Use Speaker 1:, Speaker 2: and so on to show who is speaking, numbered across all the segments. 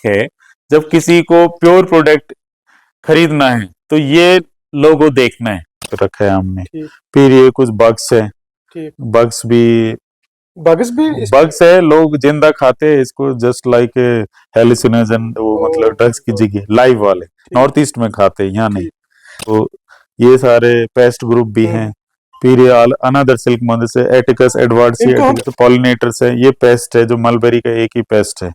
Speaker 1: है, जब किसी को प्योर प्रोडक्ट खरीदना है तो ये लोगो देखना है, तो रखा है हमने। फिर ये कुछ बग्स है, बग्स है, लोग जिंदा खाते हैं इसको, जस्ट लाइक हेलुसिनोजन, वो मतलब ड्रग्स की जगह लाइव वाले नॉर्थ ईस्ट में खाते हैं, यहाँ नहीं। तो ये सारे पेस्ट ग्रुप भी हैं। फिर ये अनदर सिल्क मदर से एटिकस एडवर्ड्स, ये पॉलिनेटर्स है, ये पेस्ट है जो मलबेरी का एक ही पेस्ट है,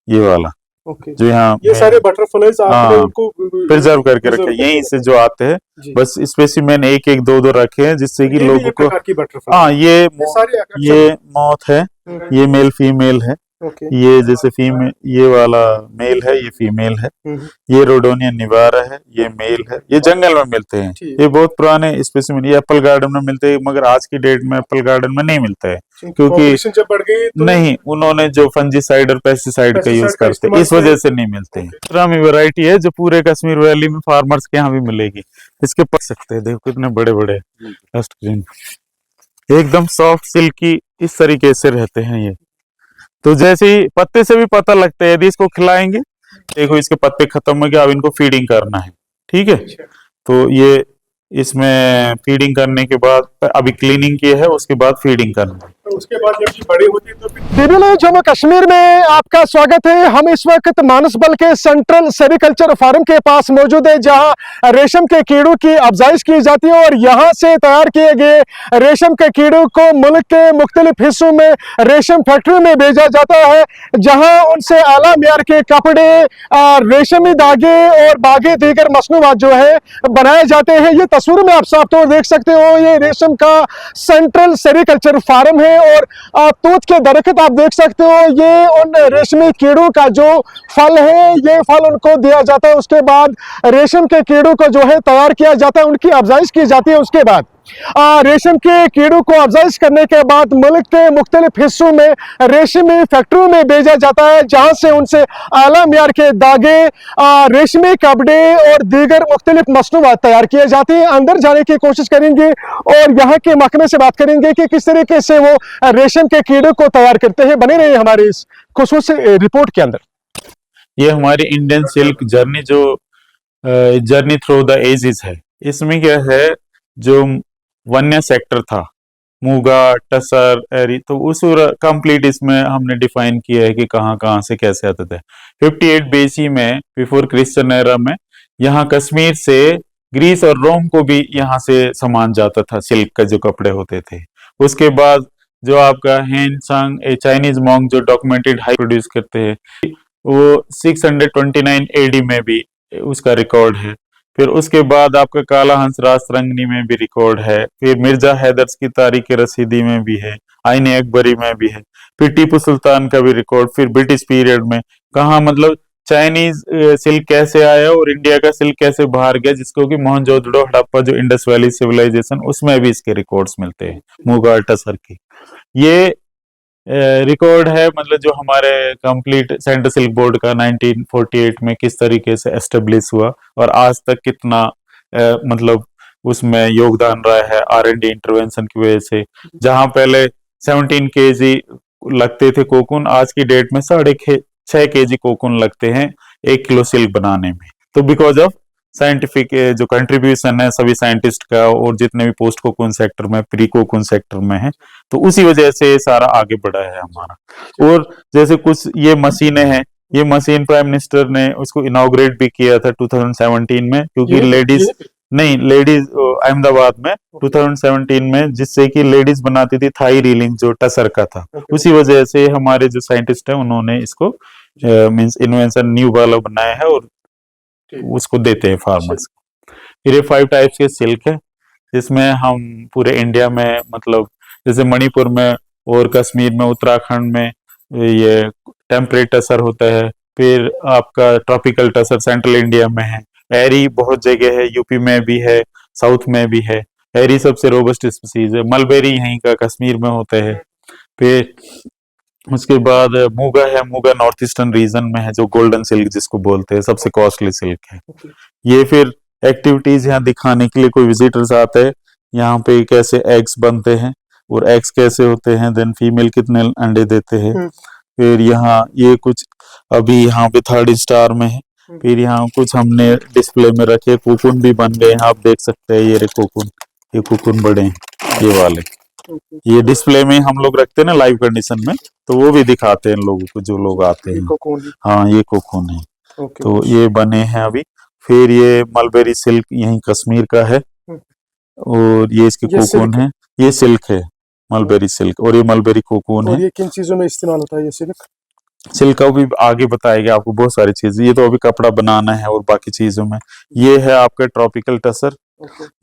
Speaker 1: ये वाला। जो यहाँ ये सारे बटरफ्लाइज आपने उनको प्रिजर्व करके रखे, यहीं से जो आते हैं, बस स्पेसिमेन एक एक दो दो रखे हैं जिससे कि लोगों को, हाँ ये मौत है, ये मेल फीमेल है, ये जैसे फीमेल, ये वाला मेल है, ये फीमेल है, ये रोडोनियन निवारा है, ये मेल है, ये जंगल में मिलते हैं, ये बहुत पुराने स्पेसिमेन, ये एप्पल गार्डन में मिलते हैं, मगर आज की डेट में एप्पल गार्डन में नहीं मिलता है, क्योंकि जब बढ़ गई तो नहीं, उन्होंने जो फंजीसाइड और पेस्टिसाइड का यूज करते हैं, इस वजह से नहीं मिलते हैं। दूसरा वैरायटी है जो पूरे कश्मीर वैली में फार्मर्स के यहाँ भी मिलेगी, इसके पक सकते हैं, देखो कितने बड़े बड़े एकदम सॉफ्ट सिल्की इस तरीके से रहते हैं ये। तो जैसे ही पत्ते से भी पता लगता है, यदि इसको खिलाएंगे, देखो इसके पत्ते खत्म हो गए, अब इनको फीडिंग करना है, ठीक है। तो ये इसमें फीडिंग करने के बाद अभी क्लीनिंग की है, उसके बाद फीडिंग करना है, तो उसके बाद जब ये बड़ी होती है तो फिर
Speaker 2: जम्मू कश्मीर में आपका स्वागत है। हम इस वक्त मानसबल के सेंट्रल सेरिकल्चर फार्म के पास मौजूद है, जहां रेशम के कीड़ों की अफजाइश की जाती है और यहां से तैयार किए गए रेशम के कीड़ों को मुल्क के मुख्तलिफ हिस्सों में रेशम फैक्ट्री में भेजा जाता है, जहां उनसे आला मियार के कपड़े, रेशमी धागे और बाकी दीगर मसनूआत जो है बनाए जाते हैं। ये तस्वीर में आप साफ तौर देख सकते हो, ये रेशम का सेंट्रल सेरिकल्चर फार्म है और तूत के दरख्त आप देख सकते हो, ये उन रेशमी कीड़ों का जो फल है, ये फल उनको दिया जाता है, उसके बाद रेशम के कीड़ों को जो है तैयार किया जाता है, उनकी अफजाइश की जाती है। उसके बाद रेशम के कीड़ों को अफजाइश करने के बाद मुल्क के मुख्तलिफ हिस्सों में रेशमी फैक्ट्रियों में भेजा जाता है, जहां से उनसे आला मियार के धागे, रेशमी कपड़े और दीगर मुख्तलिफ मसनूआत तैयार किए जाते हैं। अंदर जाने की कोशिश करेंगे और यहाँ के महकमे से बात करेंगे कि किस तरीके से वो रेशम के कीड़ों को तैयार करते हैं। बने रहिए हमारे इस खुसूस रिपोर्ट के अंदर।
Speaker 1: ये हमारी इंडियन सिल्क जर्नी, जो जर्नी थ्रू द एजेस है, इसमें क्या है, जो वन्य सेक्टर था, मूगा, टसर, एरी, तो उस कंप्लीट इसमें हमने डिफाइन किया है कि कहाँ कहाँ से कैसे आते थे। 58 BC में, बिफोर क्रिश्चियन एरा में, यहाँ कश्मीर से ग्रीस और रोम को भी यहाँ से सामान जाता था, सिल्क का जो कपड़े होते थे। उसके बाद जो आपका हैन सांग, चाइनीज मॉन्ग जो डॉक्यूमेंटेड हाई प्रोड्यूस करते हैं, वो 629 AD में भी उसका रिकॉर्ड है। फिर उसके बाद आपका काला हंस रास्तरंगनी में भी रिकॉर्ड है, फिर मिर्जा हैदर्स की तारीख रसीदी में भी है, आईन अकबरी में भी है, फिर टीपू सुल्तान का भी रिकॉर्ड, फिर ब्रिटिश पीरियड में कहाँ मतलब चाइनीज सिल्क कैसे आया और इंडिया का सिल्क कैसे बाहर गया, जिसको कि मोहनजोदड़ो, हड़प्पा जो इंडस वैली सिविलाइजेशन, उसमें भी इसके रिकॉर्ड्स मिलते हैं, मुगल टसर की। ये रिकॉर्ड है, मतलब जो हमारे कंप्लीट सेंट्रल सिल्क बोर्ड का 1948 में किस तरीके से एस्टेब्लिश हुआ और आज तक कितना मतलब उसमें योगदान रहा है R&D इंटरवेंशन की वजह से। जहां पहले 17 kg लगते थे कोकून, आज की डेट में 6.5 kg कोकून लगते हैं 1 किलो सिल्क बनाने में। तो बिकॉज ऑफ साइंटिफिक जो कंट्रीब्यूशन है सभी साइंटिस्ट का, और जितने भी पोस्ट कोकून सेक्टर में, प्री कोकून सेक्टर में है, तो उसी वजह से सारा आगे बढ़ा है हमारा। और जैसे कुछ ये मशीनें हैं, ये मशीन प्राइम मिनिस्टर ने उसको इनॉग्रेट भी किया था 2017 में, क्योंकि लेडीज अहमदाबाद में 2017 में, जिससे कि लेडीज बनाती थी थाई रीलिंग जो टसर का था। उसी वजह से हमारे जो साइंटिस्ट है उन्होंने इसको मींस इन्वेंशन न्यू वाला बनाया है और उसको देते हैं फार्मर्स को। फिर ये 5 टाइप्स के सिल्क है, जिसमें हम पूरे इंडिया में, मतलब जैसे मणिपुर में और कश्मीर में, उत्तराखंड में ये टेम्परेट टसर होता है। फिर आपका ट्रॉपिकल टसर सेंट्रल इंडिया में है। एरी बहुत जगह है, यूपी में भी है, साउथ में भी है। एरी सबसे रोबस्ट स्पीसीज है। मलबेरी यहीं का कश्मीर में होता है। फिर उसके बाद मूगा है, मूगा नॉर्थ ईस्टर्न रीजन में है, जो गोल्डन सिल्क जिसको बोलते हैं, सबसे कॉस्टली सिल्क है। ये फिर एक्टिविटीज यहाँ दिखाने के लिए कोई विजिटर्स आते हैं, यहाँ पे कैसे एग्स बनते हैं और एग्स कैसे होते हैं, देन फीमेल कितने अंडे देते हैं, फिर यहाँ ये कुछ अभी यहाँ पे 3rd स्टार में है। फिर यहाँ कुछ हमने डिस्प्ले में रखे, कोकून भी बन गए हैं, आप देख सकते हैं। ये रे कोकून, ये कोकून बड़े हैं ये वाले। ये डिस्प्ले में हम लोग रखते हैं ना लाइव कंडीशन में, तो वो भी दिखाते हैं लोगों को जो लोग आते हैं। हाँ ये कोकून है। तो ये बने हैं अभी। फिर ये मलबेरी सिल्क यहीं कश्मीर का है, और ये इसके कोकून है। ये सिल्क है, मलबेरी सिल्क, और ये मलबेरी कोकून है।
Speaker 2: ये किन चीजों में इस्तेमाल होता है ये सिल्क?
Speaker 1: सिल्क का भी आगे बताएगा आपको, बहुत सारी चीजें। ये तो अभी कपड़ा बनाना है, और बाकी चीजों में ये है आपका ट्रॉपिकल टसर।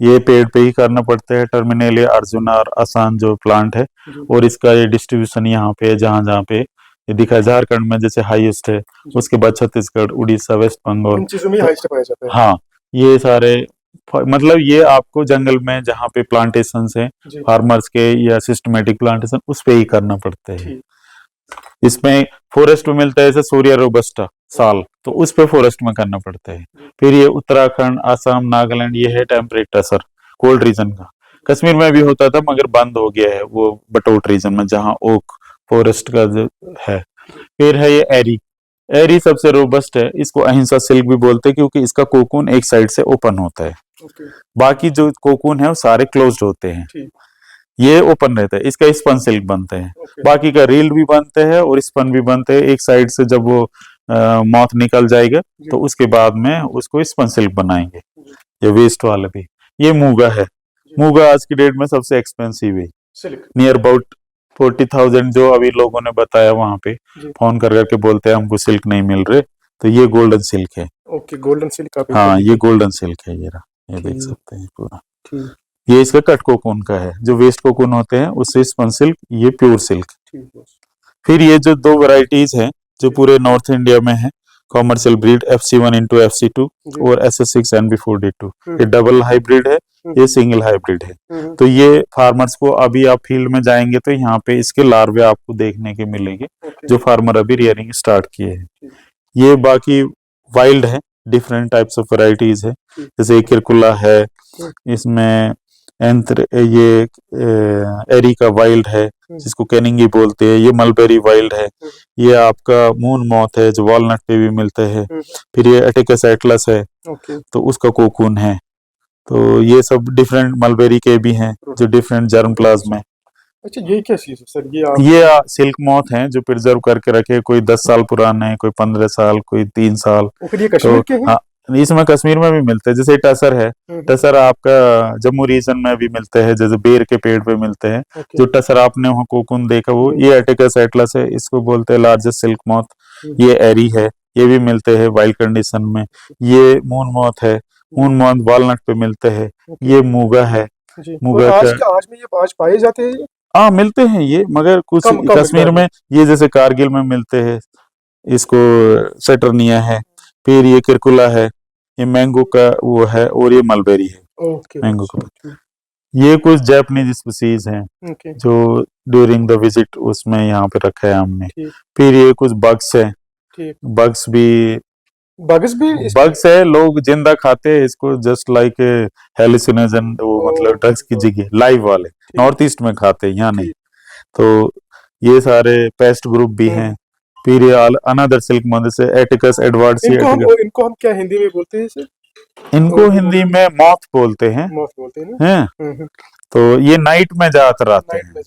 Speaker 1: ये पेड़ पे ही करना पड़ता है, टर्मिनेलिया अर्जुना और आसान जो प्लांट है। और इसका ये डिस्ट्रीब्यूशन यहाँ पे जहाँ जहाँ पे ये दिखा है, झारखंड में जैसे हाईएस्ट है, उसके बाद छत्तीसगढ़, उड़ीसा, वेस्ट बंगाल,
Speaker 2: चीजों में हाईएस्ट पाया जाता है।
Speaker 1: हाँ ये सारे मतलब ये आपको जंगल में जहाँ पे प्लांटेशन है फार्मर्स के या सिस्टमेटिक प्लांटेशन, उस पे ही करना पड़ता है। इसमें फॉरेस्ट में मिलता है जैसे सूर्या रोबस्टा साल, तो उस पे फॉरेस्ट में करना पड़ता है। फिर ये उत्तराखंड, असम, नागालैंड, ये है टेम्परेट टसर, कोल्ड रीजन का। कश्मीर में भी होता था मगर बंद हो गया है वो बटोट रीजन में, जहाँ ओक फॉरेस्ट का जो है। फिर है ये एरी। एरी सबसे रोबस्ट है, इसको अहिंसा सिल्क भी बोलते हैं, क्योंकि इसका कोकून एक साइड से ओपन होता है। बाकी जो कोकून है वो सारे क्लोज्ड होते हैं, ये ओपन रहता है। इसका स्पन सिल्क बनते हैं, बाकी का रील भी बनते हैं और स्पन भी बनते हैं। एक साइड से जब वो मॉथ निकल जाएगा तो उसके बाद में उसको स्पन सिल्क बनाएंगे। ये वेस्ट वाले भी। ये मूगा है। मूगा आज की डेट में सबसे एक्सपेंसिव है, नियर अबाउट 40,000 जो अभी लोगों ने बताया। वहां पे फोन कर करके बोलते हैं हमको सिल्क नहीं मिल रहे, तो ये गोल्डन सिल्क है।
Speaker 2: Okay, golden silk.
Speaker 1: हाँ ये गोल्डन सिल्क है, ये देख सकते हैं पूरा। ये इसका कट कोकून का है, जो वेस्ट कोकून होते हैं उससे स्पन सिल्क, ये प्योर सिल्क। फिर ये जो 2 वैरायटीज हैं जो पूरे नॉर्थ इंडिया में है, commercial breed FC1 into FC2 और SS6 NB4D2। ये डबल हाइब्रिड है, ये सिंगल हाइब्रिड है। तो ये फार्मर्स को, अभी आप फील्ड में जाएंगे तो यहाँ पे इसके लार्वे आपको देखने के मिलेंगे, जो फार्मर अभी रियरिंग स्टार्ट किए हैं। ये बाकी वाइल्ड है, डिफरेंट टाइप्स ऑफ वैरायटीज है, जैसे किरकुला है, इसमें ये एरी का वाइल्ड है जिसको कैनिंगी बोलते हैं। ये मलबेरी वाइल्ड है। ये आपका मून मॉथ है जो वॉलनट पे भी मिलते हैं। फिर ये एटिकस एटलस है, तो उसका कोकून है। तो ये सब डिफरेंट मलबेरी के भी हैं जो डिफरेंट जर्म प्लाज्म में।
Speaker 2: अच्छा, ये क्या चीज है सर?
Speaker 1: ये सिल्क मॉथ हैं जो प्रिजर्व करके रखे, कोई 10 साल पुराने, कोई 15 साल, कोई 3 साल।
Speaker 2: फिर ये कश्मीर के हैं?
Speaker 1: हाँ, इसमें कश्मीर में भी मिलते हैं। जैसे टसर है, टसर आपका जम्मू रीजन में भी मिलते हैं, जैसे बेर के पेड़ पे मिलते हैं। जो टसर आपने वहाँ कोकून देखा वो ये एटिकस एटलस है, इसको बोलते हैं लार्जेस्ट सिल्क मॉथ। ये एरी है, ये भी मिलते हैं वाइल्ड कंडीशन में। ये मून मॉथ है, मून मॉथ वॉलनट पे मिलते हैं। ये मूगा है, मूगा
Speaker 2: आज में ये आज पाए जाते हैं?
Speaker 1: हाँ मिलते हैं ये, मगर कुछ कश्मीर में ये जैसे कारगिल में मिलते हैं। इसको सेटर्निया है। फिर ये किरकुला है, ये मैंगो का वो है, और ये मलबेरी है मैंगो का। ये कुछ जापानीज स्पीसीज हैं जो ड्यूरिंग द विजिट उसमें यहाँ पे रखा है हमने। फिर ये कुछ बग्स है, बग्स है, लोग जिंदा खाते हैं इसको, जस्ट लाइक हेलुसिनोजन, वो मतलब ड्रग्स की जगह लाइव वाले नॉर्थ ईस्ट में खाते हैं, यहाँ नहीं। तो ये सारे पेस्ट ग्रुप भी हैं। फिर ये अनदर सिल्क मॉथ से एटिकस एडवर्ड्स।
Speaker 2: इनको हम क्या हिंदी में बोलते हैं सर?
Speaker 1: इनको हिंदी में मॉथ बोलते हैं। हैं? तो ये नाइट में ज्यादातर आते हैं,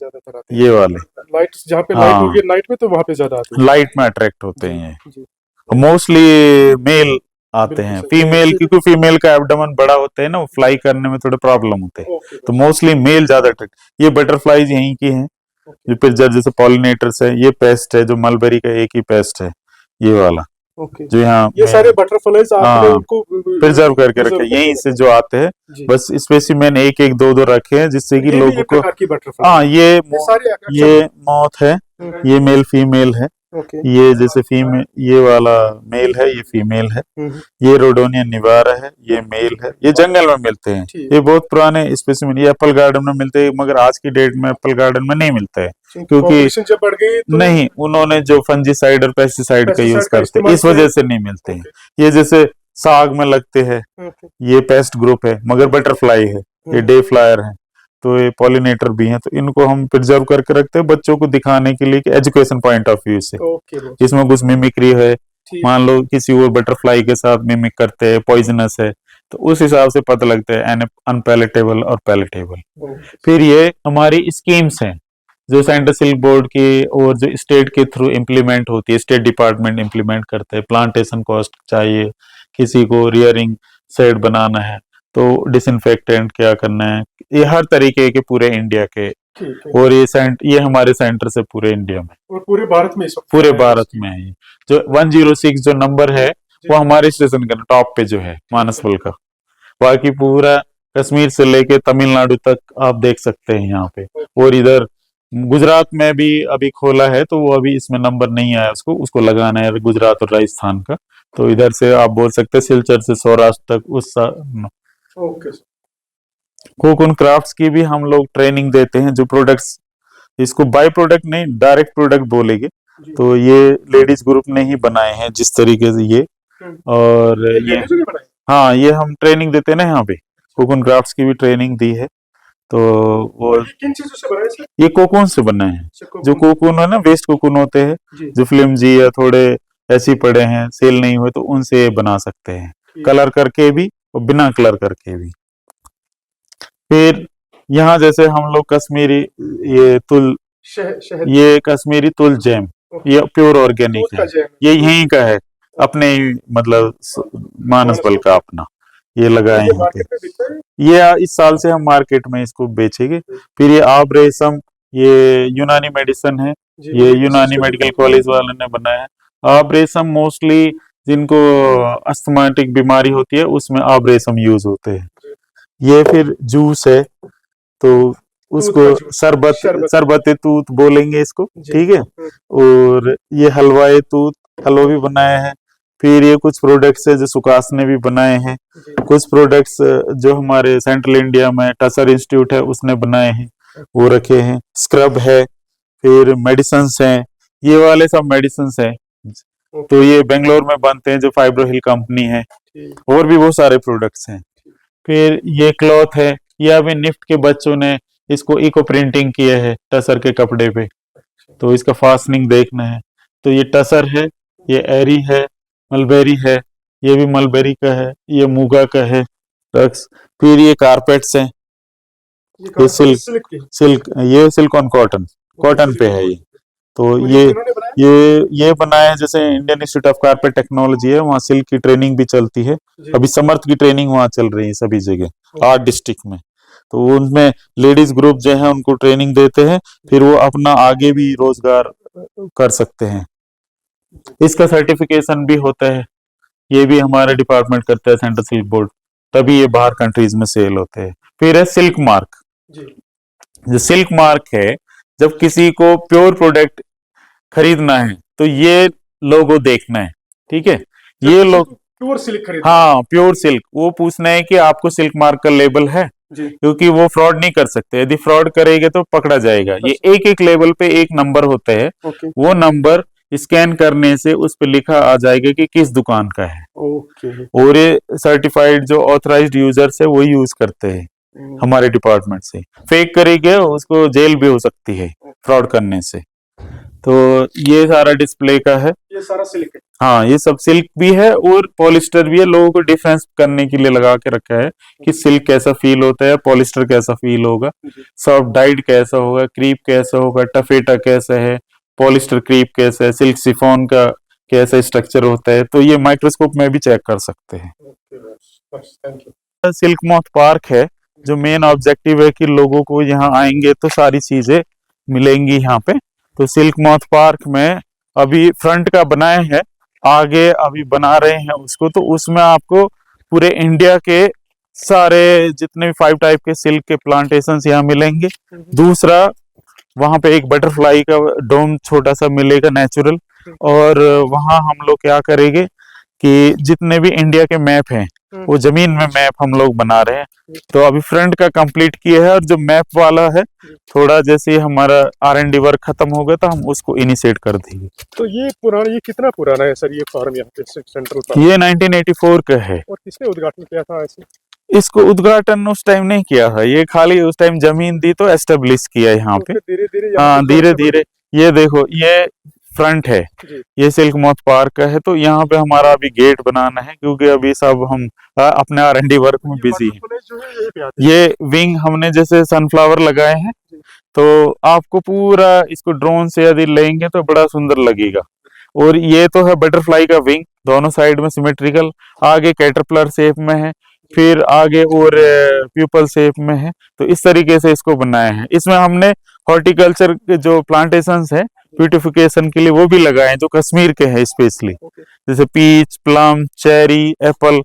Speaker 1: ये वाले
Speaker 2: लाइट जहाँ पे लाइट होगी नाइट में, तो वहाँ पे ज्यादा आते हैं,
Speaker 1: लाइट में अट्रैक्ट होते हैं। मोस्टली मेल आते हैं, फीमेल क्योंकि फीमेल का एब्डोमेन बड़ा होता है ना, वो फ्लाई करने में थोड़े प्रॉब्लम होते हैं, तो मोस्टली मेल ज्यादा अट्रैक्ट। ये बटरफ्लाईज यहीं की हैं, ये पिंजर जैसे पॉलिनेटर्स है। ये पेस्ट है जो मलबेरी का एक ही पेस्ट है, ये वाला जो यहाँ
Speaker 2: ये सारे बटरफ्लाईज आपने उनको
Speaker 1: प्रिजर्व करके रखे, यहीं से जो आते हैं। बस स्पेसिमेन एक एक दो दो रखे हैं जिससे कि लोगों को। हाँ ये मॉथ है, ये मेल फीमेल है। ये जैसे फीमेल, ये वाला मेल है, ये फीमेल है। ये रोडोनियन निवारा है, ये मेल है। ये जंगल में मिलते हैं, ये बहुत पुराने स्पेसिमेन। ये एप्पल गार्डन में मिलते हैं, मगर आज की डेट में एप्पल गार्डन में नहीं मिलते हैं, क्योंकि
Speaker 2: जब बढ़ गई तो
Speaker 1: नहीं, उन्होंने जो फंजीसाइड और पेस्टिसाइड का यूज करते हैं, इस वजह से नहीं मिलते हैं। ये जैसे साग में लगते हैं, ये पेस्ट ग्रुप है, मगर बटरफ्लाई है, ये डे फ्लायर है। तो ये पॉलिनेटर भी हैं, तो इनको हम प्रिजर्व करके रखते हैं बच्चों को दिखाने के लिए कि एजुकेशन पॉइंट ऑफ व्यू से।
Speaker 2: ओके बॉस,
Speaker 1: इसमें कुछ मिमिक्री है,
Speaker 2: ठीक।
Speaker 1: मान लो किसी और बटरफ्लाई के साथ मिमिक करते हैं, पॉइजनस है, तो उस हिसाब से पता लगता है अनपैलेटेबल और पैलेटेबल।
Speaker 2: ओके,
Speaker 1: फिर ये हमारी स्कीम्स हैं जो सेंट्रल सिल्क बोर्ड की और जो स्टेट के थ्रू इम्प्लीमेंट होती है, स्टेट डिपार्टमेंट इम्प्लीमेंट करते हैं। प्लांटेशन कॉस्ट चाहिए, किसी को रियरिंग सेट बनाना है तो डिसइंफेक्टेंट क्या करना है, ये हर तरीके के पूरे इंडिया के।
Speaker 2: ठीक है।
Speaker 1: और ये हमारे सेंटर से पूरे इंडिया में,
Speaker 2: और पूरे भारत में इस वक्त
Speaker 1: पूरे भारत में है ये। जो 106 जो नंबर है वो हमारे स्टेशन का टॉप पे जो है मानसबल का। बाकी पूरा कश्मीर से लेके तमिलनाडु तक आप देख सकते हैं यहाँ पे। और इधर गुजरात में भी अभी खोला है, तो वो अभी इसमें नंबर नहीं आया, उसको लगाना है गुजरात और राजस्थान का। तो इधर से आप बोल सकते हैं सिलचर से सौराष्ट्र तक
Speaker 2: ओके सर।
Speaker 1: कोकून क्राफ्ट्स की भी हम लोग ट्रेनिंग देते हैं। जो प्रोडक्ट्स, इसको बाय प्रोडक्ट नहीं डायरेक्ट प्रोडक्ट बोलेंगे, तो ये लेडीज ग्रुप ने ही बनाए हैं जिस तरीके से ये। और ये हाँ, ये हम ट्रेनिंग देते हैं ना यहाँ पे, कोकून क्राफ्ट्स की भी ट्रेनिंग दी है। तो वो
Speaker 2: किन चीजों से बनाए सर?
Speaker 1: ये कोकून से बना है। जो कोकून है ना, वेस्ट कोकून होते हैं जो फ्लिमजी या थोड़े ऐसे ही पड़े हैं, सेल नहीं हुए, तो उनसे बना सकते हैं, कलर करके भी और बिना कलर करके भी। फिर यहाँ जैसे हम लोग कश्मीरी ये तुल, ये कश्मीरी तुल जैम, ये प्योर ऑर्गेनिक है, ये यहीं का है, अपने ही मतलब मानसबल का अपना, ये लगाए हैं पे। ये इस साल से हम मार्केट में इसको बेचेंगे। फिर ये आब रेशम, ये यूनानी मेडिसिन है, ये यूनानी मेडिकल कॉलेज वालों ने बनाया है। आब रेशम मोस्टली जिनको अस्थमाटिक बीमारी होती है उसमें आब रेशम यूज होते हैं। ये फिर जूस है, तो उसको शरबत तूत बोलेंगे इसको, ठीक है। और ये हलवाए तूत, हलवा भी बनाया है। फिर ये कुछ प्रोडक्ट्स है जो सुकास ने भी बनाए हैं। कुछ प्रोडक्ट्स जो हमारे सेंट्रल इंडिया में टसर इंस्टीट्यूट है उसने बनाए हैं, वो रखे हैं। स्क्रब है, फिर मेडिसिन हैं, ये वाले सब मेडिसिन हैं। तो ये बेंगलोर में बनते हैं जो फाइब्रो हिल कंपनी है। और भी बहुत सारे प्रोडक्ट्स हैं। फिर ये क्लॉथ है, ये अभी निफ्ट के बच्चों ने इसको इको प्रिंटिंग किए है टसर के कपड़े पे, तो इसका फास्टनिंग देखना है। तो ये टसर है, ये एरी है, मलबेरी है, ये भी मलबेरी का है, ये मूगा का है रक्स। फिर ये कारपेट्स हैं, ये सिल्क, ये सिल्क ऑन कॉटन, कॉटन पे है ये। तो ये बनाया है, जैसे Indian institute of carpet technology है, वहाँ सिल्क की ट्रेनिंग भी चलती है। अभी समर्थ की ट्रेनिंग वहाँ चल रही है सभी जगह 8 डिस्ट्रिक्ट में। तो उनमें लेडीज ग्रुप जो है उनको ट्रेनिंग देते हैं, फिर वो अपना आगे भी रोजगार कर सकते हैं। इसका सर्टिफिकेशन भी होता है, ये भी हमारा डिपार्टमेंट करता है सेंट्रल सिल्क बोर्ड, तभी ये बाहर कंट्रीज में सेल होते हैं। फिर है सिल्क मार्क। जो सिल्क मार्क है, जब किसी को प्योर प्रोडक्ट खरीदना है तो ये लोगो देखना है, ठीक है। ये लोग
Speaker 2: प्योर सिल्क खरीद,
Speaker 1: हाँ प्योर सिल्क, वो पूछना है कि आपको सिल्क मार्क का लेबल है, क्योंकि वो फ्रॉड नहीं कर सकते। यदि फ्रॉड करेंगे तो पकड़ा जाएगा। ये एक एक लेबल पे एक नंबर होता है, वो नंबर स्कैन करने से उस पे लिखा आ जाएगा कि किस दुकान का है। और ये सर्टिफाइड जो ऑथराइज्ड यूजर्स है वो यूज करते हैं हमारे डिपार्टमेंट से। फेक करेंगे उसको जेल भी हो सकती है फ्रॉड करने से। तो ये सारा डिस्प्ले का है,
Speaker 2: ये सारा सिल्क है।
Speaker 1: हाँ, ये सब सिल्क भी है और पॉलिस्टर भी है। लोगों को डिफरेंस करने के लिए लगा के रखा है कि सिल्क कैसा फील होता है, पॉलिस्टर कैसा फील होगा, सॉफ्ट डाइड कैसा होगा, क्रीप कैसा होगा, टफेटा कैसा है, पॉलिस्टर क्रीप कैसा है, सिल्क सिफॉन का कैसा स्ट्रक्चर होता है। तो ये माइक्रोस्कोप में भी चेक कर सकते हैं। सिल्क मॉथ पार्क है, जो मेन ऑब्जेक्टिव है कि लोगों को यहाँ आएंगे तो सारी चीजें मिलेंगी यहाँ पे। तो सिल्क मॉथ पार्क में अभी फ्रंट का बनाए हैं, आगे अभी बना रहे हैं उसको। तो उसमें आपको पूरे इंडिया के सारे जितने भी 5 टाइप के सिल्क के प्लांटेशन यहाँ मिलेंगे। दूसरा, वहां पे एक बटरफ्लाई का डोम छोटा सा मिलेगा नेचुरल। और वहां हम लोग क्या करेंगे कि जितने भी इंडिया के मैप हैं वो जमीन में मैप हम लोग बना रहे हैं। तो अभी फ्रंट का कंप्लीट किया है, और जो मैप वाला है थोड़ा जैसे हमारा R&D वर्क खत्म होगा तो हम उसको इनिशिएट कर देंगे।
Speaker 2: तो ये कितना पुराना है सर ये फार्म यहाँ पे सेंट्रल फार्म?
Speaker 1: ये 1984 का है।
Speaker 2: और किसने उद्घाटन किया था ऐसे?
Speaker 1: इसको उद्घाटन उस टाइम नहीं किया है, ये खाली उस टाइम जमीन दी तो एस्टेब्लिश किया यहाँ पे।
Speaker 2: धीरे धीरे
Speaker 1: हाँ धीरे धीरे। ये देखो ये फ्रंट है,
Speaker 2: जी।
Speaker 1: ये सिल्क माउथ पार्क का है। तो यहाँ पे हमारा अभी गेट बनाना है, क्योंकि अभी सब हम अपने R&D वर्क में बिजी हैं।
Speaker 2: जो है यही पे आते हैं।
Speaker 1: ये विंग हमने जैसे सनफ्लावर लगाए हैं, तो आपको पूरा इसको ड्रोन से यदि लेंगे तो बड़ा सुंदर लगेगा। और ये तो है बटरफ्लाई का विंग, दोनों साइड में सिमेट्रिकल, आगे कैटरपिलर शेप में है, फिर आगे और प्यूपल शेप में है। तो इस तरीके से इसको बनाए हैं। इसमें हमने हॉर्टिकल्चर के जो प्लांटेशंस है ब्यूटिफिकेशन के लिए वो भी लगाए हैं, जो कश्मीर के हैं स्पेशली, जैसे पीच, प्लम, चेरी, एप्पल,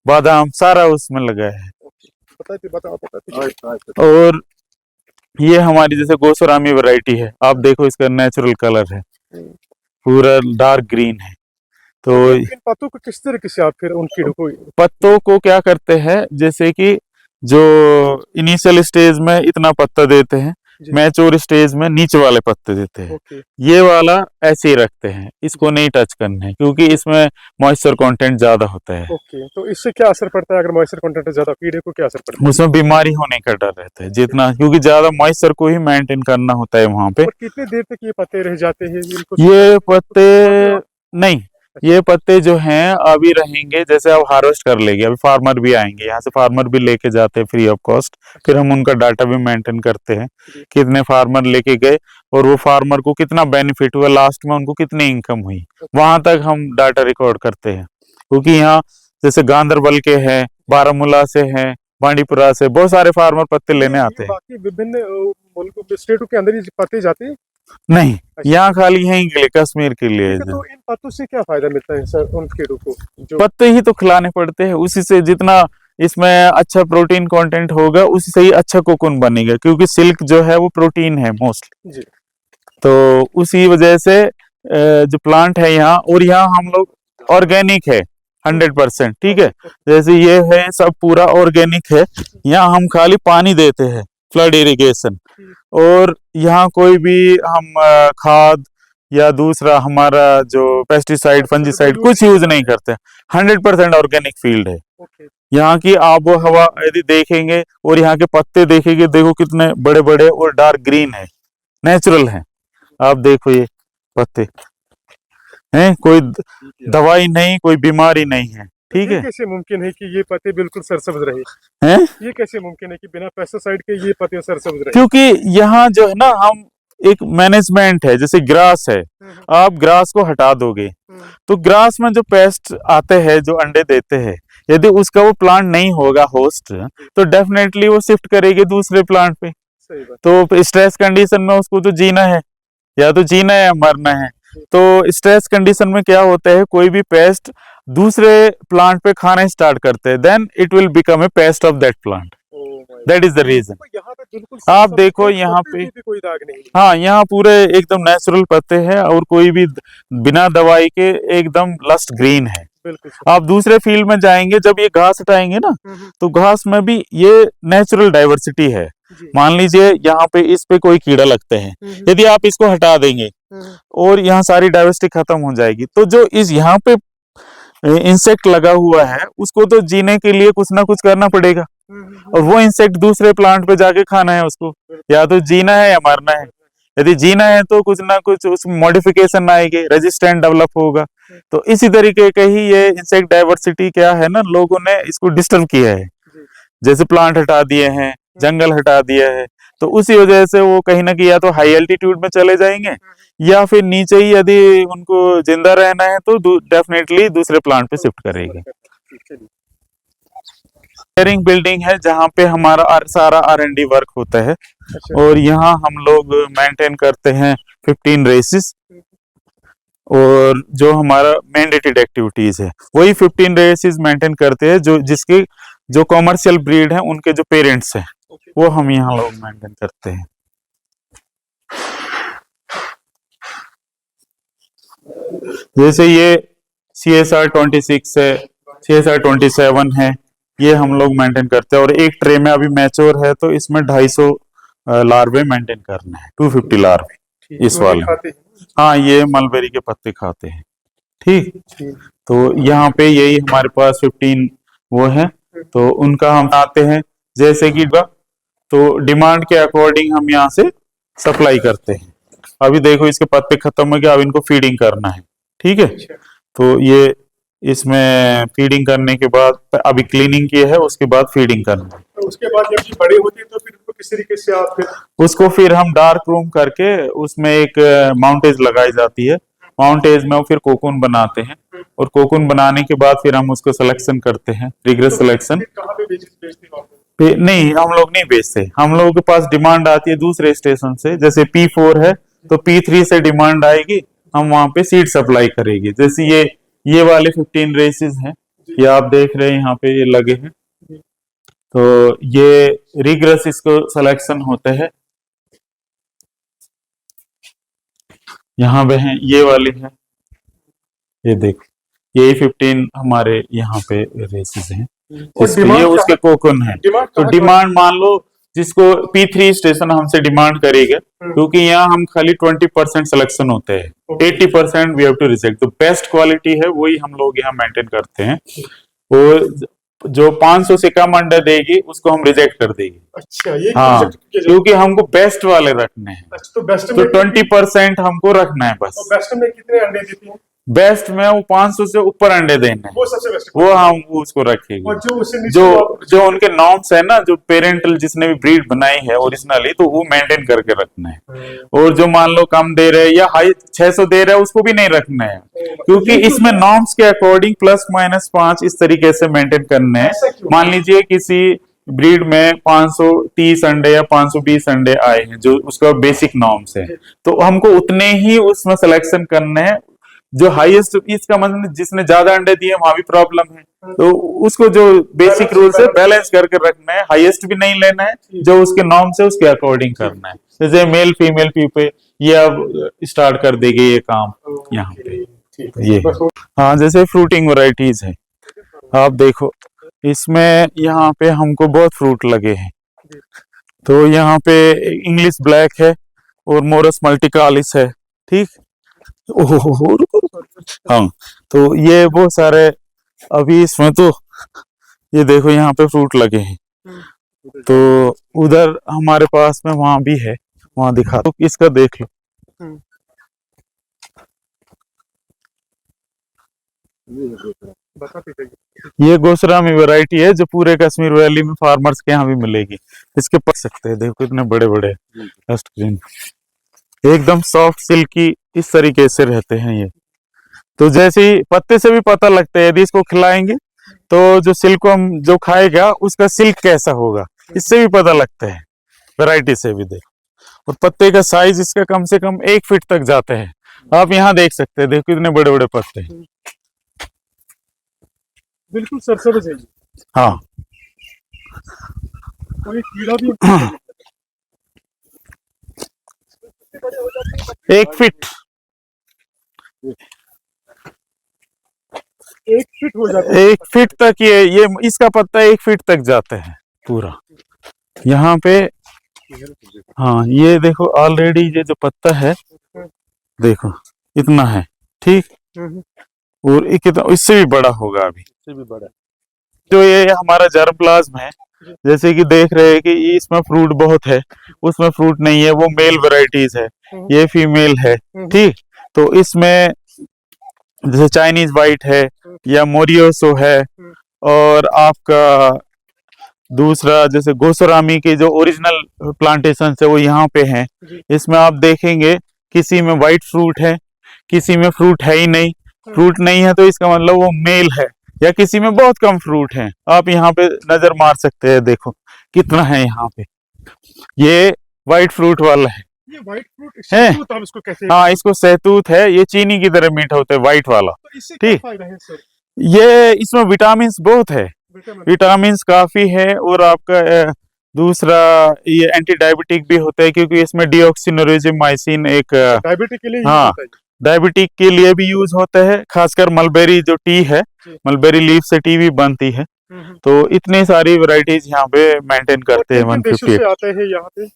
Speaker 1: बादाम, सारा उसमें लगाया है। और ये हमारी जैसे गोसरामी वैरायटी है, आप देखो इसका नेचुरल कलर है, पूरा डार्क ग्रीन है। तो
Speaker 2: इन पत्तों को किस तरीके से आप फिर उन कीड़ों को
Speaker 1: पत्तों को क्या करते हैं, जैसे कि जो इनिशियल स्टेज में इतना पत्ता देते हैं, मैच्योर स्टेज में नीचे वाले पत्ते देते हैं। ये वाला ऐसे ही रखते हैं, इसको नहीं टच करना है, क्योंकि इसमें मॉइस्चर कंटेंट ज्यादा होता है।
Speaker 2: तो इससे क्या असर पड़ता है? अगर मॉइस्चर कंटेंट ज्यादा, कीड़े को क्या असर पड़ता है?
Speaker 1: उसमें बीमारी होने का डर रहता है जितना, क्योंकि ज्यादा मॉइस्चर को ही मेंटेन करना होता है वहां पे।
Speaker 2: और कितनी देर तक ये पत्ते रह जाते हैं?
Speaker 1: ये पत्ते नहीं, ये पत्ते जो हैं अभी रहेंगे, जैसे अब हार्वेस्ट कर लेंगे, अभी फार्मर भी आएंगे, यहाँ से फार्मर भी लेके जाते हैं फ्री ऑफ कॉस्ट। फिर हम उनका डाटा भी मेंटेन करते हैं, कितने फार्मर लेके गए और वो फार्मर को कितना बेनिफिट हुआ, लास्ट में उनको कितनी इनकम हुई, वहां तक हम डाटा रिकॉर्ड करते हैं। क्योंकि यहाँ जैसे गांधरबल के हैं, बारामूला से हैं, बांडीपुरा से बहुत सारे फार्मर पत्ते लेने आते हैं।
Speaker 2: बाकी विभिन्न मुल्कों स्टेटों के अंदर ये पत्ते जाते हैं?
Speaker 1: नहीं, यहाँ खाली यहीं के लिए, कश्मीर के लिए।
Speaker 2: तो इन पत्तों से क्या फायदा मिलता है सर उन कीड़ों को? जो
Speaker 1: पत्ते ही तो खिलाने पड़ते हैं, उसी से जितना इसमें अच्छा प्रोटीन कंटेंट होगा उसी से ही अच्छा कोकून बनेगा, क्योंकि सिल्क जो है वो प्रोटीन है मोस्टली। तो उसी वजह से जो प्लांट है यहाँ, और यहाँ हम लोग ऑर्गेनिक है 100%, ठीक है। जैसे ये है सब पूरा ऑर्गेनिक है, यहाँ हम खाली पानी देते हैं, फ्लड इरिगेशन, और यहाँ कोई भी हम खाद या दूसरा हमारा जो पेस्टिसाइड, फंजीसाइड कुछ यूज नहीं करते। 100% ऑर्गेनिक फील्ड है। यहाँ की आबो हवा यदि देखेंगे और यहाँ के पत्ते देखेंगे, देखो कितने बड़े बड़े और डार्क ग्रीन है, नेचुरल है। आप देखो ये पत्ते हैं, कोई दवाई नहीं, कोई बीमारी नहीं है, ठीक है।
Speaker 2: कैसे मुमकिन है कि ये पत्ते बिल्कुल सरसब्ज रहे
Speaker 1: हैं?
Speaker 2: ये कैसे मुमकिन है कि बिना पेस्टिसाइड के ये पत्ते सरसब्ज रहे?
Speaker 1: क्योंकि यहाँ जो है ना, हम एक मैनेजमेंट है, जैसे ग्रास है, आप ग्रास को हटा दोगे तो ग्रास में जो पेस्ट आते हैं, जो अंडे देते हैं, यदि उसका वो प्लांट नहीं होगा होस्ट, तो डेफिनेटली वो शिफ्ट करेगी दूसरे प्लांट पे। तो स्ट्रेस कंडीशन में उसको तो जीना है, या तो जीना है या मरना है। तो स्ट्रेस कंडीशन में क्या होता है, कोई भी पेस्ट दूसरे प्लांट पे खाना स्टार्ट करते हैं, then it will become a pest of that plant. That is the reason. आप देखो यहाँ पे
Speaker 2: कोई दाग नहीं।
Speaker 1: हाँ, यहाँ पूरे एकदम नेचुरल पत्ते हैं, और कोई भी बिना दवाई के एकदम लस्ट ग्रीन है। आप दूसरे फील्ड में जाएंगे, जब ये घास हटाएंगे ना, तो घास में भी ये नेचुरल डाइवर्सिटी है। मान लीजिए यहाँ पे इस पे कोई कीड़ा लगते हैं, यदि आप इसको हटा देंगे और यहाँ सारी डाइवर्सिटी खत्म हो जाएगी, तो जो इस यहाँ पे इंसेक्ट लगा हुआ है उसको तो जीने के लिए कुछ ना कुछ करना पड़ेगा, और वो इंसेक्ट दूसरे प्लांट पे जाके खाना है उसको, या तो जीना है या मरना है। यदि जीना है तो कुछ ना कुछ उसमें मॉडिफिकेशन आएगी, रेजिस्टेंट डेवलप होगा। तो इसी तरीके के ही ये इंसेक्ट डाइवर्सिटी क्या है ना, लोगों ने इसको डिस्टर्ब किया है, जैसे प्लांट हटा दिए हैं, जंगल हटा दिया है, तो उसी वजह से वो कहीं ना कहीं या तो हाई एल्टीट्यूड में चले जाएंगे, या फिर नीचे ही यदि उनको जिंदा रहना है तो डेफिनेटली दूसरे प्लांट पे शिफ्ट करेंगे। शेयरिंग बिल्डिंग है जहाँ पे हमारा सारा R&D वर्क होता है, और यहाँ हम लोग मेंटेन करते हैं 15 रेसेस, और जो हमारा मैंडेटेड एक्टिविटीज है वही 15 रेसेस मेंटेन करते हैं, जिसके जो कॉमर्शियल ब्रीड है उनके जो पेरेंट्स हैं वो हम यहाँ लोग मेंटेन करते हैं। जैसे ये CSR 26 है, CSR 27 है, ये हम लोग मेंटेन करते हैं। और एक ट्रे में अभी मैच्योर है तो इसमें 250 लार्वे मेंटेन करना है, 250 लार्वे इस वाले। हाँ, ये मलबेरी के पत्ते खाते हैं, ठीक। तो यहाँ पे यही हमारे पास 15 वो है, तो उनका हम आते हैं, जैसे कि तो डिमांड के अकॉर्डिंग हम यहाँ से सप्लाई करते हैं। अभी देखो इसके पत्ते खत्म हो गए, अब इनको फीडिंग करना है, ठीक है। तो ये इसमें फीडिंग करने के बाद अभी क्लीनिंग की है, उसके बाद फीडिंग करना है।
Speaker 2: तो उसके बाद जब ये बड़ी होती है तो फिर उसको किस तरीके से आप फिर
Speaker 1: उसको फिर हम डार्क रूम करके उसमें एक माउंटेज लगाई जाती है, माउंटेज में वो फिर कोकून बनाते हैं, और कोकून बनाने के बाद फिर हम उसको सिलेक्शन करते हैं, रिग्रेस सिलेक्शन।
Speaker 2: फिर कहाँ पे बेचते हो आप?
Speaker 1: नहीं, हम लोग नहीं बेचते, हम लोगों के पास डिमांड आती है दूसरे स्टेशन से, जैसे P4 है तो P3 से डिमांड आएगी, हम वहां पे सीड सप्लाई करेंगे। जैसे ये वाले 15 रेसेस हैं, ये आप देख रहे हैं यहाँ पे ये लगे हैं, तो ये रिग्रेस इसको सिलेक्शन होते हैं। यहाँ पे हैं, ये वाली है, ये देखो ये 15 हमारे यहाँ पे रेसेस हैं, इसके ये उसके कोकून है। तो डिमांड मान लो जिसको P3 स्टेशन हमसे डिमांड करेगा, क्योंकि यहाँ हम खाली 20% सिलेक्शन होते हैं, 80% वी हैव टू रिजेक्ट। तो बेस्ट क्वालिटी है वही हम लोग यहाँ मेंटेन करते हैं, और जो 500 से कम अंडा देगी उसको हम रिजेक्ट कर देंगे।
Speaker 2: अच्छा, ये
Speaker 1: हाँ, क्योंकि हमको बेस्ट वाले रखने हैं।
Speaker 2: अच्छा, तो बेस्ट
Speaker 1: तो 20% हमको रखना है बस।
Speaker 2: तो बेस्ट में कितने अंडे देती हैं?
Speaker 1: बेस्ट में वो 500 से ऊपर अंडे देने हैं,
Speaker 2: वो सबसे बेस्ट।
Speaker 1: वो हम उसको रखेंगे।
Speaker 2: और जो उससे नीचे
Speaker 1: जो उनके नॉर्म्स है ना, जो पेरेंटल जिसने भी ब्रीड बनाई है ओरिजिनली, तो वो मेंटेन करके रखना है। और जो मान लो कम दे रहे हैं या हाई 600 दे रहे हैं, उसको भी नहीं रखना है, क्योंकि इसमें नॉर्म्स के अकॉर्डिंग +-5 इस तरीके से मेंटेन करने हैं। मान लीजिए किसी ब्रीड में 530 अंडे या 520 अंडे आए हैं, जो उसका बेसिक नॉर्म्स है, तो हमको उतने ही उसमें सिलेक्शन करने हैं। जो हाईएस्ट, इसका मतलब जिसने ज्यादा अंडे दिए वहां भी प्रॉब्लम है, तो उसको जो बेसिक रूल्स है बैलेंस करके रखना है, हाईएस्ट भी नहीं लेना है, जो उसके नॉर्म्स है उसके अकॉर्डिंग करना है। जैसे मेल फीमेल पीपे ये अब स्टार्ट कर देगी ये काम यहाँ पे, ये हाँ। जैसे फ्रूटिंग वैरायटीज है, आप देखो इसमें यहाँ पे हमको बहुत फ्रूट लगे हैं। तो यहाँ पे इंग्लिश ब्लैक है और मोरस मल्टीकालिस है, ठीक। हाँ, तो ये बहुत सारे अभी इसमें, तो ये देखो यहाँ पे फ्रूट लगे हैं। तो उधर हमारे पास में वहां भी है, वहां दिखा तो इसका देख लो। ये गोसरामी वैरायटी है जो पूरे कश्मीर वैली में फार्मर्स के यहाँ भी मिलेगी। इसके पक सकते हैं, देखो इतने बड़े बड़े डस्ट ग्रीन, एकदम सॉफ्ट सिल्की इस तरीके से रहते हैं ये। तो जैसे ही पत्ते से भी पता लगता है, यदि इसको खिलाएंगे तो जो सिल्क हम जो खाएगा उसका सिल्क कैसा होगा, इससे भी पता लगता है, वैरायटी से भी देखो। और पत्ते का साइज इसका कम से कम 1 फीट तक जाते हैं, आप यहाँ देख सकते हैं, देखो इतने बड़े बड़े पत्ते हैं।
Speaker 2: बिल्कुल सरसों से।
Speaker 1: हाँ,
Speaker 2: कोई कीड़ा भी
Speaker 1: 1 फीट
Speaker 2: 1 फीट हो जाता है।
Speaker 1: 1 फीट तक ये इसका पत्ता 1 फीट तक जाता है पूरा यहाँ पे। हाँ, ये देखो ऑलरेडी ये जो पत्ता है देखो इतना है, ठीक। और इससे भी बड़ा होगा, अभी इससे भी बड़ा। जो ये हमारा जर्मप्लाज्म है, जैसे कि देख रहे हैं कि इसमें फ्रूट बहुत है, उसमें फ्रूट नहीं है, वो मेल वैरायटीज है, ये फीमेल है, ठीक। तो इसमें जैसे चाइनीज वाइट है या मोरियोसो है, और आपका दूसरा जैसे गोसरामी के जो ओरिजिनल प्लांटेशन है वो यहाँ पे हैं। इसमें आप देखेंगे किसी में वाइट फ्रूट है, किसी में फ्रूट है ही नहीं। फ्रूट नहीं है तो इसका मतलब वो मेल है, या किसी में बहुत कम फ्रूट है। आप यहाँ पे नजर मार सकते हैं, देखो कितना है यहाँ पे। ये वाइट फ्रूट वाला है,
Speaker 2: ये व्हाइट फ्रूट
Speaker 1: है?
Speaker 2: शहतूत आप इसको कहते हैं।
Speaker 1: हाँ, इसको सहतूत है, ये चीनी की तरह मीठा होता है वाइट वाला,
Speaker 2: तो इससे क्या
Speaker 1: ठीक।
Speaker 2: फायदा है सर?
Speaker 1: ये इसमें विटामिन बहुत है, विटामिन काफी है, और आपका दूसरा ये एंटी डायबिटिक भी होता है, क्योंकि इसमें डिऑक्सिनोरेजिमाइसिन एक
Speaker 2: डायबिटिक के लिए
Speaker 1: हाँ, डायबिटिक के लिए भी यूज होता है। खासकर मलबेरी जो टी है, मलबेरी लीफ से टी भी बनती है। तो इतनी सारी वैरायटीज यहाँ पे मेंटेन करते हैं। 150
Speaker 2: से आते हैं यहाँ पे।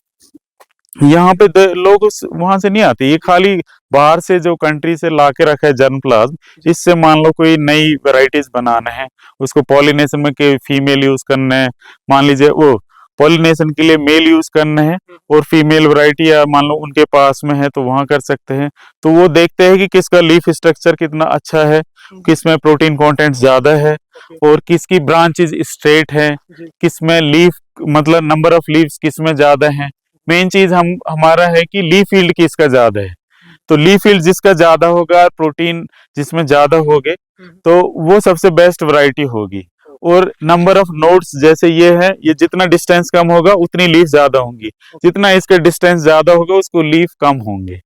Speaker 1: यहाँ पे लोग वहां से नहीं आते, ये खाली बाहर से जो कंट्री से ला के रखा है जर्मप्लाज्म। इससे मान लो कोई नई वेराइटीज बनाना है, उसको पॉलिनेशन में के फीमेल यूज करना है, मान लीजिए वो पॉलिनेशन के लिए मेल यूज करना है और फीमेल वैरायटी या मान लो उनके पास में है तो वहां कर सकते हैं। तो वो देखते हैं कि किसका लीफ स्ट्रक्चर कितना अच्छा है, किसमें प्रोटीन कंटेंट ज्यादा है और किसकी ब्रांचेज स्ट्रेट है, किसमें लीफ मतलब नंबर ऑफ लीव्स किसमें ज्यादा है। मेन चीज हमारा है कि लीफ यील्ड किसका ज्यादा है। तो लीफ यील्ड जिसका ज्यादा होगा, प्रोटीन जिसमें ज्यादा होगे, तो वो सबसे बेस्ट वैरायटी होगी। और नंबर ऑफ नोड्स जैसे ये है, ये जितना डिस्टेंस कम होगा उतनी लीफ ज्यादा होंगी, जितना इसका डिस्टेंस ज्यादा होगा उसको लीफ कम होंगे।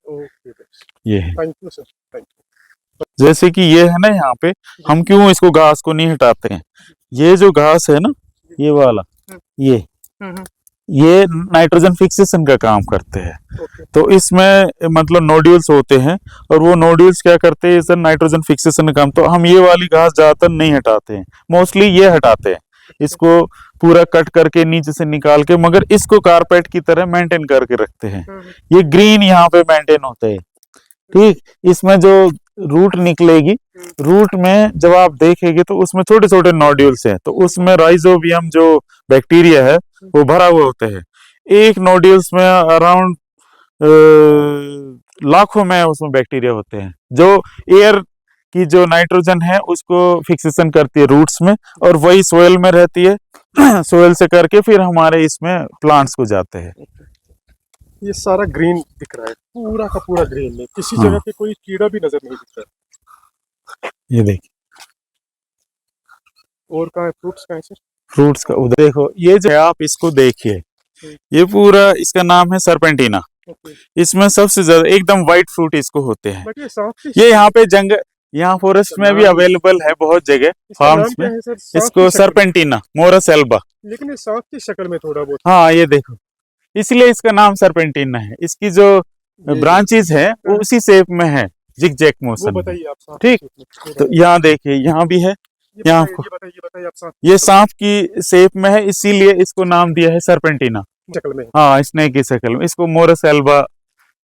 Speaker 1: ये है।
Speaker 2: थैंक यू सर, थैंक
Speaker 1: जैसे कि ये है ना, यहाँ पे हम क्यों इसको घास को नहीं हटाते हैं, ये जो घास है ना, ये वाला, ये ये नाइट्रोजन फिक्सेशन का काम करते हैं। तो इसमें मतलब नोड्यूल्स होते हैं और वो नोड्यूल्स क्या करते हैं, सर नाइट्रोजन फिक्सेशन का काम। तो हम ये वाली घास ज्यादातर नहीं हटाते हैं, मोस्टली ये हटाते हैं, इसको पूरा कट करके नीचे से निकाल के, मगर इसको कारपेट की तरह मेंटेन करके रखते हैं। ये ग्रीन यहाँ पे मेंटेन होते हैं, ठीक। इसमें जो रूट निकलेगी, रूट में जब आप देखेंगे तो उसमें छोटे छोटे नोड्यूल्स हैं, तो उसमें राइजोबियम जो बैक्टीरिया है वो भरा हुआ होता है। एक नोड्यूल्स में अराउंड लाखों में उसमें बैक्टीरिया होते हैं, जो एयर की जो नाइट्रोजन है उसको फिक्सेशन करती है रूट्स में, और वही सोयल में रहती है सोयल से करके फिर हमारे इसमें प्लांट्स को जाते हैं।
Speaker 2: ये सारा ग्रीन दिख रहा है, पूरा का पूरा ग्रीन है, किसी
Speaker 1: हाँ।
Speaker 2: जगह पे कोई कीड़ा भी नजर नहीं दिख रहा।
Speaker 1: ये देखिए
Speaker 2: और कहाँ है फ्रूट्स, कहाँ है सर?
Speaker 1: फ्रूट्स का उधर देखो, ये जो है आप इसको देखिए, ये पूरा इसका नाम है सरपेंटिना। इसमें सबसे ज्यादा एकदम व्हाइट फ्रूट इसको होते हैं।
Speaker 2: बट ये सांप
Speaker 1: ये यहाँ पे जंगल, यहाँ फॉरेस्ट में भी अवेलेबल है बहुत जगह, फार्म्स में। इसको सरपेंटिना मोरस एल्बा।
Speaker 2: लेकिन ये सांप की शक्ल में थोड़ा बहुत।
Speaker 1: हाँ ये देखो, इसलिए इसका नाम सरपेंटिना है। इसकी जो ब्रांचेस है वो उसी शेप में है, जिग-जैग मोशन।
Speaker 2: बताइए आप,
Speaker 1: ठीक, तो यहाँ देखिए, यहाँ भी है, यहाँ
Speaker 2: बताइए आप सांप।
Speaker 1: ये सांप की शेप में है, इसीलिए इसको नाम दिया है सरपेंटिना,
Speaker 2: शक्ल में।
Speaker 1: हाँ स्नेक की शक्ल में। इसको मोरस एल्बा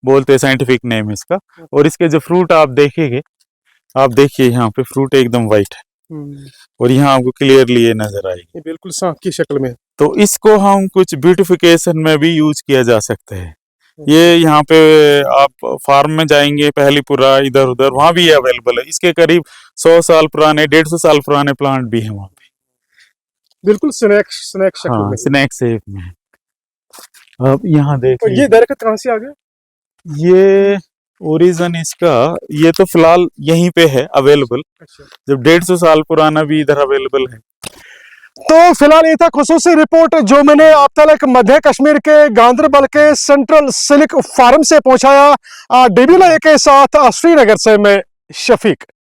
Speaker 1: बोलते हैं, साइंटिफिक नेम इसका। और इसके जो फ्रूट आप देखेंगे, आप देखिए यहाँ पे फ्रूट एकदम व्हाइट है और यहाँ आपको क्लियरली ये नजर आएगी,
Speaker 2: ये बिल्कुल सांप की शक्ल में।
Speaker 1: तो इसको हम कुछ ब्यूटिफिकेशन में भी यूज किया जा सकता है। ये यहाँ पे आप फार्म में जाएंगे, पहलीपुरा इधर उधर, वहां भी ये अवेलेबल है। इसके करीब 100 साल पुराने, 150 साल पुराने प्लांट भी हैं वहां पे,
Speaker 2: बिल्कुल स्नैक शक्ल
Speaker 1: हाँ
Speaker 2: में,
Speaker 1: स्नैक शेप में। अब यहाँ
Speaker 2: तो
Speaker 1: देखिए,
Speaker 2: ये दरख्त कहाँ से आ गया?
Speaker 1: ये ओरिजिन इसका, ये तो फिलहाल यहीं पे है अवेलेबल, जब 150 साल पुराना भी इधर अवेलेबल है।
Speaker 2: तो फिलहाल ये था खुसूसी रिपोर्ट जो मैंने आप तक मध्य कश्मीर के गांदरबल के सेंट्रल सिल्क फार्म से पहुंचाया। डीबी लाइव के साथ श्रीनगर से मैं शफीक।